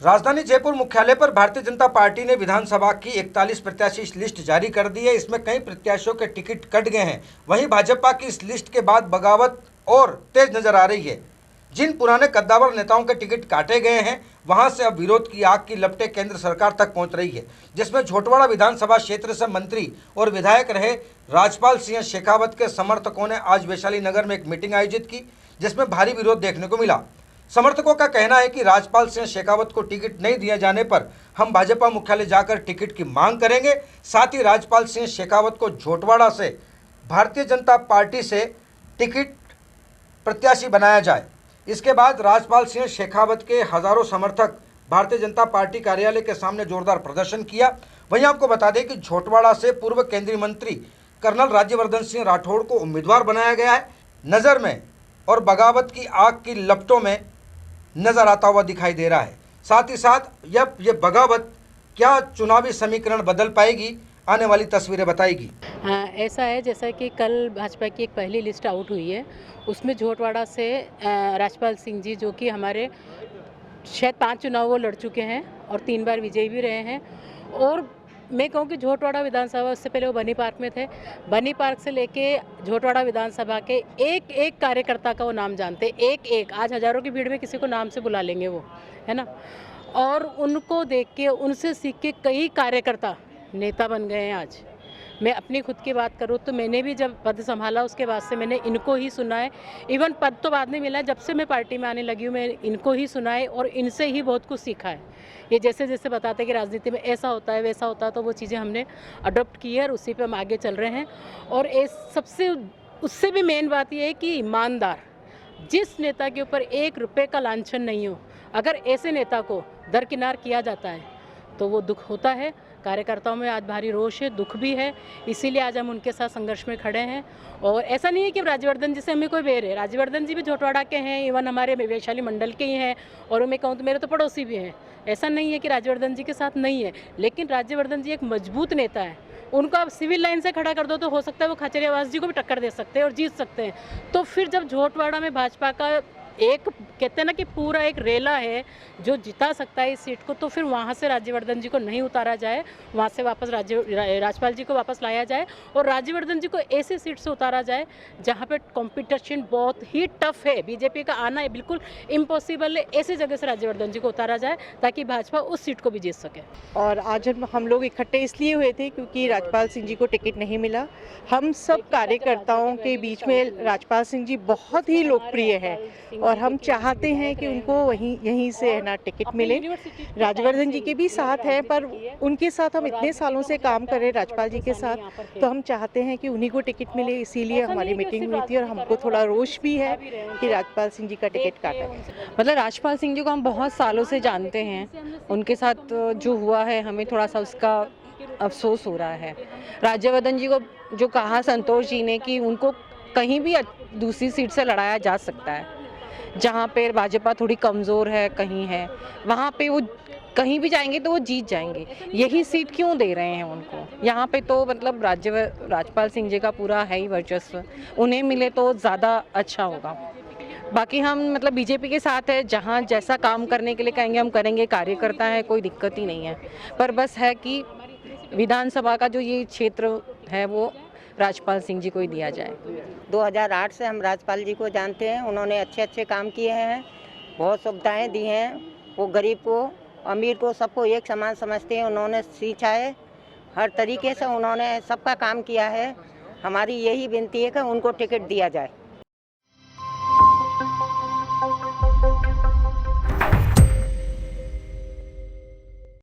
राजधानी जयपुर मुख्यालय पर भारतीय जनता पार्टी ने विधानसभा की 41 प्रत्याशी लिस्ट जारी कर दी है। इसमें कई प्रत्याशियों के टिकट कट गए हैं। वहीं भाजपा की इस लिस्ट के बाद बगावत और तेज नजर आ रही है। जिन पुराने कद्दावर नेताओं के टिकट काटे गए हैं, वहां से अब विरोध की आग की लपटें केंद्र सरकार तक पहुंच रही है, जिसमें झोटवाड़ा विधानसभा क्षेत्र से मंत्री और विधायक रहे राजपाल सिंह शेखावत के समर्थकों ने आज वैशाली नगर में एक मीटिंग आयोजित की, जिसमें भारी विरोध देखने को मिला। समर्थकों का कहना है कि राजपाल सिंह शेखावत को टिकट नहीं दिए जाने पर हम भाजपा मुख्यालय जाकर टिकट की मांग करेंगे। साथ ही राजपाल सिंह शेखावत को झोटवाड़ा से भारतीय जनता पार्टी से टिकट प्रत्याशी बनाया जाए। इसके बाद राजपाल सिंह शेखावत के हजारों समर्थक भारतीय जनता पार्टी कार्यालय के सामने जोरदार प्रदर्शन किया। वहीं आपको बता दें कि झोटवाड़ा से पूर्व केंद्रीय मंत्री कर्नल राज्यवर्धन सिंह राठौड़ को उम्मीदवार बनाया गया है। नज़र में और बगावत की आग की लपटों में नजर आता हुआ दिखाई दे रहा है। साथ ही साथ ये बगावत क्या चुनावी समीकरण बदल पाएगी, आने वाली तस्वीरें बताएगी। हाँ, ऐसा है जैसा कि कल भाजपा की एक पहली लिस्ट आउट हुई है, उसमें झोटवाड़ा से राजपाल सिंह जी, जो कि हमारे शायद 5 चुनाव वो लड़ चुके हैं और 3 बार विजयी भी रहे हैं। और मैं कहूँ कि झोटवाड़ा विधानसभा, उससे पहले वो बनी पार्क में थे। बनी पार्क से लेके झोटवाड़ा विधानसभा के एक एक कार्यकर्ता का वो नाम जानते, एक एक। आज हज़ारों की भीड़ में किसी को नाम से बुला लेंगे वो, है ना। और उनको देख के, उनसे सीख के कई कार्यकर्ता नेता बन गए हैं आज। मैं अपनी खुद की बात करूँ तो मैंने भी जब पद संभाला उसके बाद से मैंने इनको ही सुना है। इवन पद तो बाद में मिला, जब से मैं पार्टी में आने लगी हूँ मैं इनको ही सुना है और इनसे ही बहुत कुछ सीखा है। ये जैसे जैसे बताते हैं कि राजनीति में ऐसा होता है वैसा होता है, तो वो चीज़ें हमने अडॉप्ट की है और उसी पे हम आगे चल रहे हैं। और सबसे उससे भी मेन बात ये है कि ईमानदार, जिस नेता के ऊपर 1 रुपये का लांछन नहीं हो, अगर ऐसे नेता को दरकिनार किया जाता है तो वो दुख होता है। कार्यकर्ताओं में आज भारी रोष है, दुख भी है, इसीलिए आज हम उनके साथ संघर्ष में खड़े हैं। और ऐसा नहीं है कि राज्यवर्धन जी से हमें कोई बैर है, राज्यवर्धन जी भी झोटवाड़ा के हैं, इवन हमारे वैशाली मंडल के ही हैं, और मैं कहूँ तो मेरे तो पड़ोसी भी हैं। ऐसा नहीं है कि राज्यवर्धन जी के साथ नहीं है, लेकिन राज्यवर्धन जी एक मजबूत नेता है। उनको आप सिविल लाइन से खड़ा कर दो तो हो सकता है वो खाचरियावास जी को भी टक्कर दे सकते हैं और जीत सकते हैं। तो फिर जब झोटवाड़ा में भाजपा का एक, कहते हैं ना कि पूरा एक रेला है जो जिता सकता है इस सीट को, तो फिर वहाँ से राज्यवर्धन जी को नहीं उतारा जाए, वहाँ से वापस राजपाल जी को वापस लाया जाए और राज्यवर्धन जी को ऐसी सीट से उतारा जाए जहाँ पे कंपटीशन बहुत ही टफ है, बीजेपी का आना है बिल्कुल इम्पॉसिबल है। ऐसी जगह से राज्यवर्धन जी को उतारा जाए ताकि भाजपा उस सीट को भी जीत सके। और आज हम लोग इकट्ठे इसलिए हुए थे क्योंकि राजपाल सिंह जी को टिकट नहीं मिला। हम सब कार्यकर्ताओं के बीच में राजपाल सिंह जी बहुत ही लोकप्रिय है और हम चाहते हैं कि उनको यहीं से है ना टिकट मिले। राज्यवर्धन जी के भी साथ हैं, पर उनके साथ हम इतने सालों से काम कर रहे राजपाल जी के साथ, तो हम चाहते हैं कि उन्हीं को टिकट मिले। इसीलिए हमारी मीटिंग हुई थी और हमको थोड़ा रोष भी है कि राजपाल सिंह जी का टिकट काटा है। मतलब राजपाल सिंह जी को हम बहुत सालों से जानते हैं, उनके साथ जो हुआ है हमें थोड़ा सा उसका अफसोस हो रहा है। राज्यवर्धन जी को जो कहा संतोष जी ने कि उनको कहीं भी दूसरी सीट से लड़ाया जा सकता है, जहाँ पे भाजपा थोड़ी कमज़ोर है, कहीं है वहाँ पे वो कहीं भी जाएंगे तो वो जीत जाएंगे। यही सीट क्यों दे रहे हैं उनको? यहाँ पे तो मतलब राजपाल सिंह जी का पूरा है ही वर्चस्व, उन्हें मिले तो ज़्यादा अच्छा होगा। बाकी हम मतलब बीजेपी के साथ है, जहाँ जैसा काम करने के लिए कहेंगे हम करेंगे, कार्यकर्ता है, कोई दिक्कत ही नहीं है। पर बस है कि विधानसभा का जो ये क्षेत्र है वो राजपाल सिंह जी को ही दिया जाए। 2008 से हम राजपाल जी को जानते हैं, उन्होंने अच्छे काम किए हैं, बहुत सुविधाएं दी हैं। वो गरीब को, अमीर को, सबको एक समान समझते हैं। उन्होंने सींचा है, हर तरीके से उन्होंने सबका काम किया है। हमारी यही विनती है कि उनको टिकट दिया जाए।